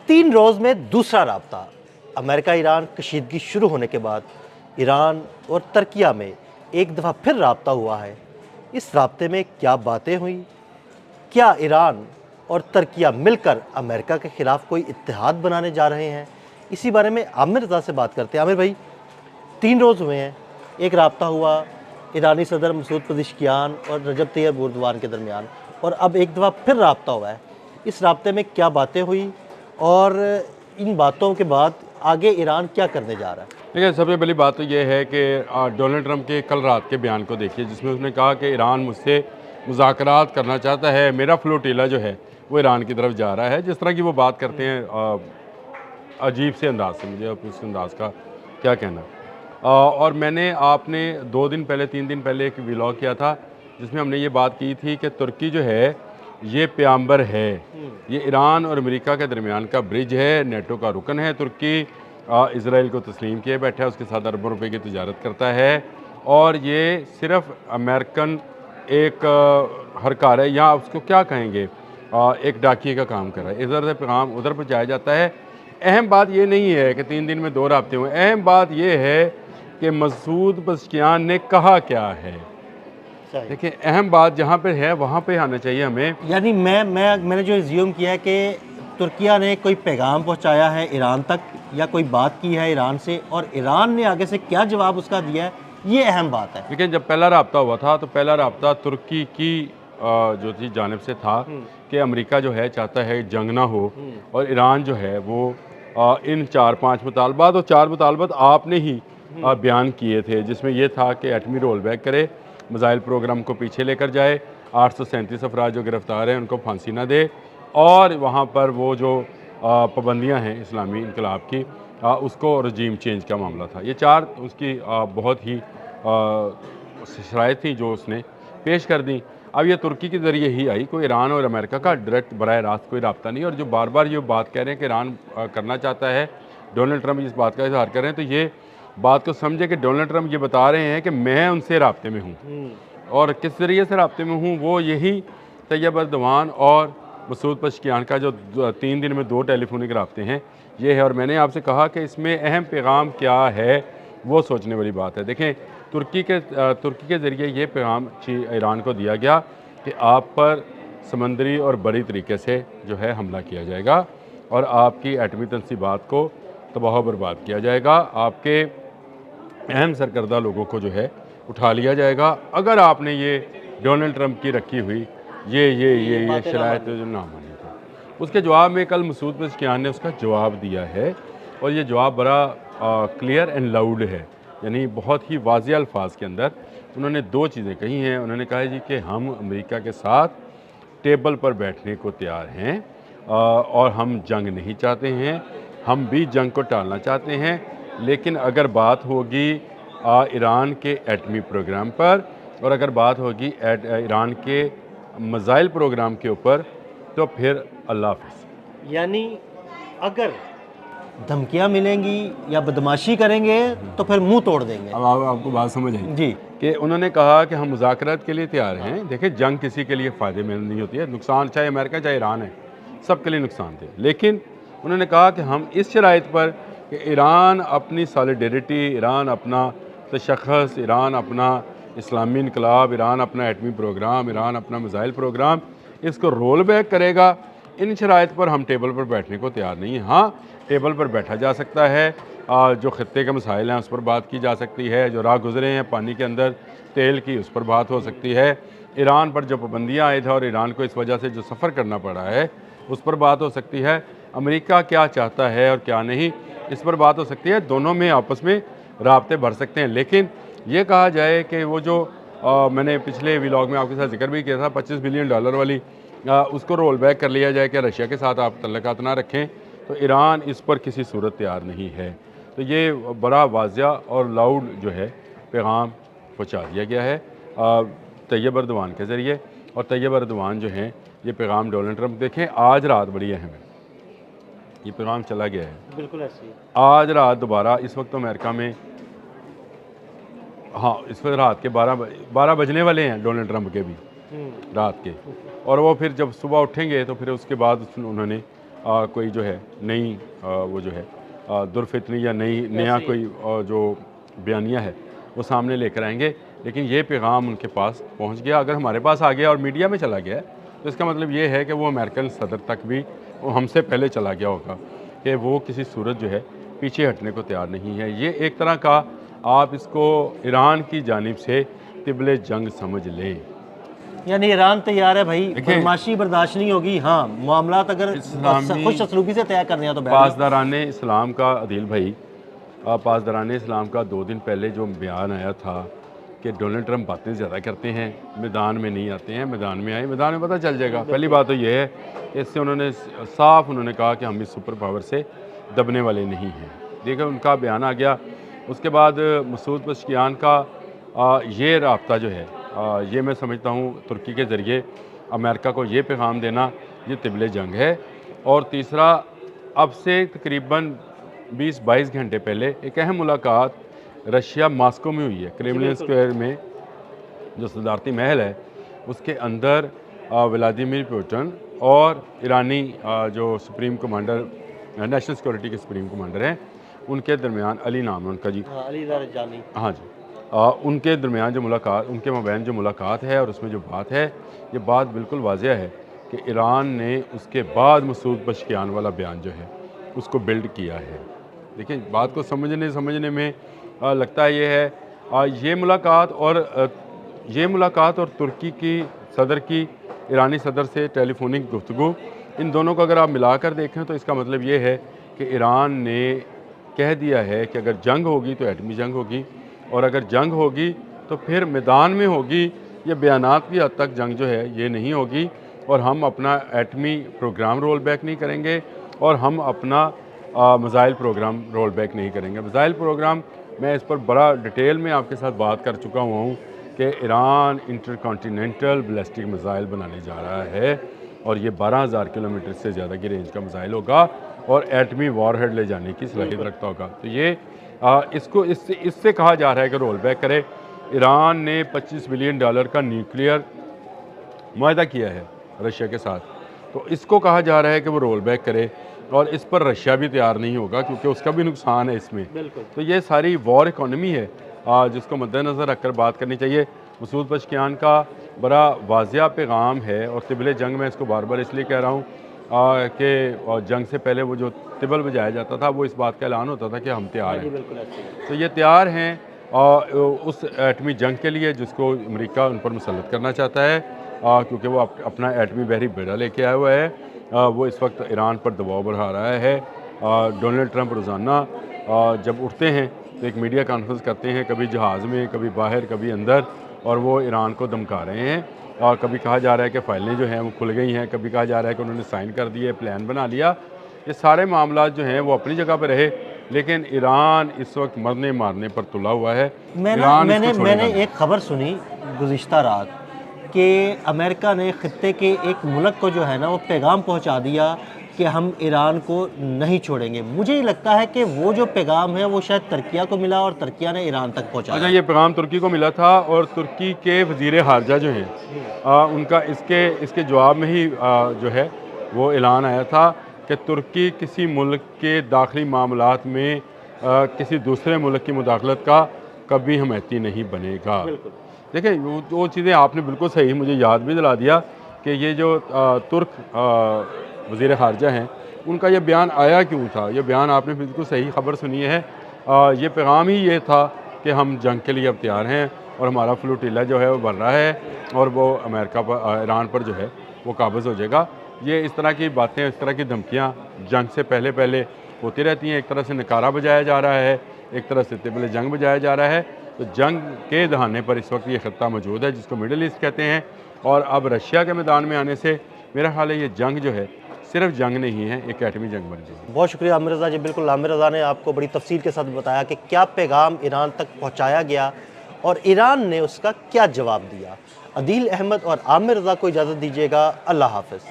3 روز میں دوسرا رابطہ امریکہ ایران کشیدگی شروع ہونے کے بعد ایران اور ترکیہ میں ایک دفعہ پھر رابطہ ہوا ہے۔ اس رابطے میں کیا باتیں ہوئیں؟ کیا ایران اور ترکیہ مل کر امریکہ کے خلاف کوئی اتحاد بنانے جا رہے ہیں؟ اسی بارے میں عامر رضا سے بات کرتے ہیں۔ عامر بھائی، 3 روز ہوئے ہیں، ایک رابطہ ہوا ایرانی صدر مسعود پزشکیان اور رجب طیب اردوغان کے درمیان، اور اب ایک دفعہ پھر رابطہ ہوا ہے۔ اس رابطے میں کیا باتیں ہوئیں اور ان باتوں کے بعد آگے ایران کیا کرنے جا رہا ہے؟ دیکھیں، سب سے پہلی بات تو یہ ہے کہ ڈونلڈ ٹرمپ کے کل رات کے بیان کو دیکھیے، جس میں اس نے کہا کہ ایران مجھ سے مذاکرات کرنا چاہتا ہے، میرا فلوٹیلا جو ہے وہ ایران کی طرف جا رہا ہے۔ جس طرح کی وہ بات کرتے ہیں عجیب سے انداز سے، مجھے اب اس انداز کا کیا کہنا۔ اور میں نے آپ نے 2 دن پہلے 3 دن پہلے ایک ویلاگ کیا تھا جس میں ہم نے یہ بات کی تھی کہ ترکی جو ہے یہ پیامبر ہے، یہ ایران اور امریکہ کے درمیان کا برج ہے، نیٹو کا رکن ہے۔ ترکی اسرائیل کو تسلیم کیے بیٹھا ہے، اس کے ساتھ اربوں روپے کی تجارت کرتا ہے، اور یہ صرف امریکن ایک ہرکار ہے، یا اس کو کیا کہیں گے، ایک ڈاکیے کا کام کر رہا ہے۔ ادھر سے پیغام ادھر پہنچایا جاتا ہے۔ اہم بات یہ نہیں ہے کہ 3 دن میں 2 رابطے ہوئے، اہم بات یہ ہے کہ مسعود پزشکیان نے کہا کیا ہے۔ دیکھیں، اہم بات جہاں پہ ہے وہاں پہ آنا چاہیے ہمیں۔ یعنی میں نے جو زیوم کیا ہے کہ ترکیہ نے کوئی پیغام پہنچایا ہے ایران تک، یا کوئی بات کی ہے ایران سے، اور ایران نے آگے سے کیا جواب اس کا دیا ہے، یہ اہم بات ہے۔ لیکن جب پہلا رابطہ ہوا تھا تو پہلا رابطہ ترکی کی جو تھی جانب سے تھا کہ امریکہ جو ہے چاہتا ہے جنگ نہ ہو، اور ایران جو ہے وہ ان 4-5 مطالبات، اور 4 مطالبات آپ نے ہی بیان کیے تھے، جس میں یہ تھا کہ ایٹمی رول بیک کرے، میزائل پروگرام کو پیچھے لے کر جائے، 837 افراد جو گرفتار ہیں ان کو پھانسی نہ دے، اور وہاں پر وہ جو پابندیاں ہیں اسلامی انقلاب کی، اس کو رجیم چینج کا معاملہ تھا۔ یہ 4 اس کی بہت ہی شرائط تھیں جو اس نے پیش کر دیں۔ اب یہ ترکی کے ذریعے ہی آئی، کوئی ایران اور امریکہ کا ڈائریکٹ براہ راست کوئی رابطہ نہیں۔ اور جو بار بار یہ بات کہہ رہے ہیں کہ ایران کرنا چاہتا ہے، ڈونلڈ ٹرمپ اس بات کا اظہار کر رہے ہیں، تو یہ بات کو سمجھے کہ ڈونلڈ ٹرمپ یہ بتا رہے ہیں کہ میں ان سے رابطے میں ہوں، اور کس ذریعے سے رابطے میں ہوں، وہ یہی طیب اردوان اور مسعود پزشکیان کا جو 3 دن میں 2 ٹیلی فونک رابطے ہیں یہ ہے۔ اور میں نے آپ سے کہا کہ اس میں اہم پیغام کیا ہے، وہ سوچنے والی بات ہے۔ دیکھیں، ترکی کے ذریعے یہ پیغام ایران کو دیا گیا کہ آپ پر سمندری اور بری طریقے سے جو ہے حملہ کیا جائے گا، اور آپ کی ایٹمی تنصیبات کو تباہ و برباد کیا جائے گا، آپ کے اہم سرکردہ لوگوں کو جو ہے اٹھا لیا جائے گا اگر آپ نے یہ ڈونلڈ ٹرمپ کی رکھی ہوئی یہ شرائط نہ مانی تھی۔ اس کے جواب میں کل مسعود پزشکیان نے اس کا جواب دیا ہے، اور یہ جواب بڑا کلیئر اینڈ لاؤڈ ہے، یعنی بہت ہی واضح الفاظ کے اندر انہوں نے 2 چیزیں کہی ہیں۔ انہوں نے کہا جی کہ ہم امریکہ کے ساتھ ٹیبل پر بیٹھنے کو تیار ہیں، اور ہم جنگ نہیں چاہتے ہیں، ہم بھی جنگ کو ٹالنا چاہتے ہیں، لیکن اگر بات ہوگی ایران کے ایٹمی پروگرام پر، اور اگر بات ہوگی ایران کے میزائل پروگرام کے اوپر، تو پھر اللہ حافظ۔ یعنی اگر دھمکیاں ملیں گی یا بدماشی کریں گے تو پھر منہ توڑ دیں گے۔ اب آپ کو بات سمجھ آئی جی، کہ انہوں نے کہا کہ ہم مذاکرات کے لیے تیار ہیں۔ دیکھیں، جنگ کسی کے لیے فائدے مند نہیں ہوتی ہے، نقصان چاہے امریکہ چاہے ایران ہے، سب کے لیے نقصان دہ، لیکن انہوں نے کہا کہ ہم اس شرائط پر کہ ایران اپنی سالیڈیریٹی، ایران اپنا تشخص، ایران اپنا اسلامی انقلاب، ایران اپنا ایٹمی پروگرام، ایران اپنا میزائل پروگرام، اس کو رول بیک کرے گا، ان شرائط پر ہم ٹیبل پر بیٹھنے کو تیار نہیں ہیں۔ ہاں، ٹیبل پر بیٹھا جا سکتا ہے، جو خطے کے مسائل ہیں اس پر بات کی جا سکتی ہے، جو راہ گزرے ہیں پانی کے اندر تیل کی، اس پر بات ہو سکتی ہے، ایران پر جو پابندیاں آئی تھیں اور ایران کو اس وجہ سے جو سفر کرنا پڑا ہے اس پر بات ہو سکتی ہے، امریکہ کیا چاہتا ہے اور کیا نہیں اس پر بات ہو سکتی ہے، دونوں میں آپس میں رابطے بڑھ سکتے ہیں۔ لیکن یہ کہا جائے کہ وہ جو میں نے پچھلے ویلاگ میں آپ کے ساتھ ذکر بھی کیا تھا $25 بلین والی، اس کو رول بیک کر لیا جائے کہ رشیا کے ساتھ آپ تعلقات نہ رکھیں، تو ایران اس پر کسی صورت تیار نہیں ہے۔ تو یہ بڑا واضح اور لاؤڈ جو ہے پیغام پہنچا دیا گیا ہے طیب اردوان کے ذریعے، اور طیب اردوان جو ہیں یہ پیغام ڈونلڈ ٹرمپ، دیکھیں آج رات بڑی اہم ہے، یہ پیغام چلا گیا ہے بالکل ایسی آج رات دوبارہ، اس وقت امریکہ میں ہاں اس وقت رات کے 12 بجنے والے ہیں ڈونلڈ ٹرمپ کے بھی رات کے، اور وہ پھر جب صبح اٹھیں گے تو پھر اس کے بعد انہوں نے کوئی جو ہے نئی وہ جو ہے درفتنی یا نیا کوئی جو بیانیہ ہے وہ سامنے لے کر آئیں گے، لیکن یہ پیغام ان کے پاس پہنچ گیا. اگر ہمارے پاس آ گیا اور میڈیا میں چلا گیا ہے تو اس کا مطلب یہ ہے کہ وہ امریکن صدر تک بھی وہ ہم سے پہلے چلا گیا ہوگا کہ وہ کسی صورت جو ہے پیچھے ہٹنے کو تیار نہیں ہے. یہ ایک طرح کا آپ اس کو ایران کی جانب سے طبل جنگ سمجھ لیں. یعنی ایران تیار ہے بھائی، بدماشی برداشت نہیں ہوگی. ہاں، معاملات اگر خوش اسلوبی سے طے کرنے ہیں تو پاسداران اسلام کا عدیل بھائی، پاسداران اسلام کا 2 دن پہلے جو بیان آیا تھا کہ ڈونلڈ ٹرمپ باتیں زیادہ کرتے ہیں، میدان میں نہیں آتے ہیں، میدان میں آئے، میدان میں پتہ چل جائے گا. پہلی بات تو یہ ہے کہ اس سے انہوں نے کہا کہ ہم اس سپر پاور سے دبنے والے نہیں ہیں. دیکھیں ان کا بیان آ گیا. اس کے بعد مسعود پزشکیان کا یہ رابطہ جو ہے یہ میں سمجھتا ہوں ترکی کے ذریعے امریکہ کو یہ پیغام دینا یہ طبل جنگ ہے. اور تیسرا، اب سے تقریباً 20-22 گھنٹے پہلے ایک اہم ملاقات رشیا ماسکو میں ہوئی ہے. کریملین اسکوائر میں جو صدارتی محل ہے اس کے اندر ولادیمیر پوٹن اور ایرانی جو سپریم کمانڈر نیشنل سیکورٹی کے سپریم کمانڈر ہیں ان کے درمیان، علی نام ہے ان کا جی، علی لارجانی، ہاں جی، ان کے درمیان جو ملاقات، ان کے مابین جو ملاقات ہے اور اس میں جو بات ہے، یہ بات بالکل واضح ہے کہ ایران نے اس کے بعد مسعود پزشکیان والا بیان جو ہے اس کو بلڈ کیا ہے. دیکھیں بات کو سمجھنے میں لگتا ہے یہ ہے یہ ملاقات اور ترکی کی صدر کی ایرانی صدر سے ٹیلی فونک گفتگو، ان دونوں کو اگر آپ ملا کر دیکھیں تو اس کا مطلب یہ ہے کہ ایران نے کہہ دیا ہے کہ اگر جنگ ہوگی تو ایٹمی جنگ ہوگی، اور اگر جنگ ہوگی تو پھر میدان میں ہوگی. یہ بیانات کی حد تک جنگ جو ہے یہ نہیں ہوگی، اور ہم اپنا ایٹمی پروگرام رول بیک نہیں کریں گے، اور ہم اپنا میزائل پروگرام رول بیک نہیں کریں گے. میزائل پروگرام میں اس پر بڑا ڈیٹیل میں آپ کے ساتھ بات کر چکا ہوں کہ Iran intercontinental ballistic missile بنانے جا رہا ہے، اور یہ 12,000 کلومیٹر سے زیادہ کی رینج کا میزائل ہوگا اور ایٹمی وار ہیڈ لے جانے کی صلاحیت رکھتا ہوگا. تو یہ اس سے کہا جا رہا ہے کہ رول بیک کرے. ایران نے $25 بلین کا نیوکلیئر معاہدہ کیا ہے رشیا کے ساتھ، تو اس کو کہا جا رہا ہے کہ وہ رول بیک کرے، اور اس پر رشیا بھی تیار نہیں ہوگا کیونکہ اس کا بھی نقصان ہے اس میں. تو یہ ساری وار اکانومی ہے جس کو مد نظر رکھ کر بات کرنی چاہیے. مسعود پزشکیان کا بڑا واضح پیغام ہے، اور طبل جنگ میں اس کو بار بار اس لیے کہہ رہا ہوں کہ جنگ سے پہلے وہ جو طبل بجایا جاتا تھا وہ اس بات کا اعلان ہوتا تھا کہ ہم تیار ہیں. تو یہ تیار ہیں اس ایٹمی جنگ کے لیے جس کو امریکہ ان پر مسلط کرنا چاہتا ہے، کیونکہ وہ اپنا ایٹمی بحری بیڑا لے کے آیا ہوا ہے. وہ اس وقت ایران پر دباؤ بڑھا رہا ہے. ڈونلڈ ٹرمپ روزانہ جب اٹھتے ہیں تو ایک میڈیا کانفرنس کرتے ہیں، کبھی جہاز میں، کبھی باہر، کبھی اندر، اور وہ ایران کو دمکا رہے ہیں. اور کبھی کہا جا رہا ہے کہ فائلیں جو ہیں وہ کھل گئی ہیں، کبھی کہا جا رہا ہے کہ انہوں نے سائن کر دیے، پلان بنا لیا. یہ سارے معاملات جو ہیں وہ اپنی جگہ پہ رہے، لیکن ایران اس وقت مرنے مارنے پر تلا ہوا ہے. میں نے ایک خبر سنی گزشتہ رات کہ امریکہ نے خطے کے ایک ملک کو جو ہے نا وہ پیغام پہنچا دیا کہ ہم ایران کو نہیں چھوڑیں گے. مجھے یہ لگتا ہے کہ وہ جو پیغام ہے وہ شاید ترکیہ کو ملا اور ترکیہ نے ایران تک پہنچایا. اچھا، یہ پیغام ترکی کو ملا تھا، اور ترکی کے وزیر خارجہ جو ہیں ان کا اس کے جواب میں ہی جو ہے وہ اعلان آیا تھا کہ ترکی کسی ملک کے داخلی معاملات میں کسی دوسرے ملک کی مداخلت کا کبھی حمایتی نہیں بنے گا. دیکھیں وہ چیزیں آپ نے بالکل صحیح مجھے یاد بھی دلا دیا کہ یہ جو ترک وزیر خارجہ ہیں ان کا یہ بیان آیا کیوں تھا. یہ بیان آپ نے بالکل صحیح خبر سنی ہے. یہ پیغام ہی یہ تھا کہ ہم جنگ کے لیے اب تیار ہیں، اور ہمارا فلوٹیلا جو ہے وہ بڑھ رہا ہے، اور وہ امریکہ پر، ایران پر جو ہے وہ قابض ہو جائے گا. یہ اس طرح کی باتیں، اس طرح کی دھمکیاں جنگ سے پہلے ہوتی رہتی ہیں. ایک طرح سے نکارہ بجایا جا رہا ہے، ایک طرح سے طبل جنگ بجایا جا رہا ہے. تو جنگ کے دہانے پر اس وقت یہ خطہ موجود ہے جس کو مڈل ایسٹ کہتے ہیں، اور اب رشیا کے میدان میں آنے سے میرا خیال ہے یہ جنگ جو ہے صرف جنگ نہیں ہے، ایک ایٹمی جنگ بن جائے. بہت شکریہ عامر رضا جی. بالکل عامر رضا نے آپ کو بڑی تفصیل کے ساتھ بتایا کہ کیا پیغام ایران تک پہنچایا گیا اور ایران نے اس کا کیا جواب دیا. عدیل احمد اور عامر رضا کو اجازت دیجیے گا. اللہ حافظ.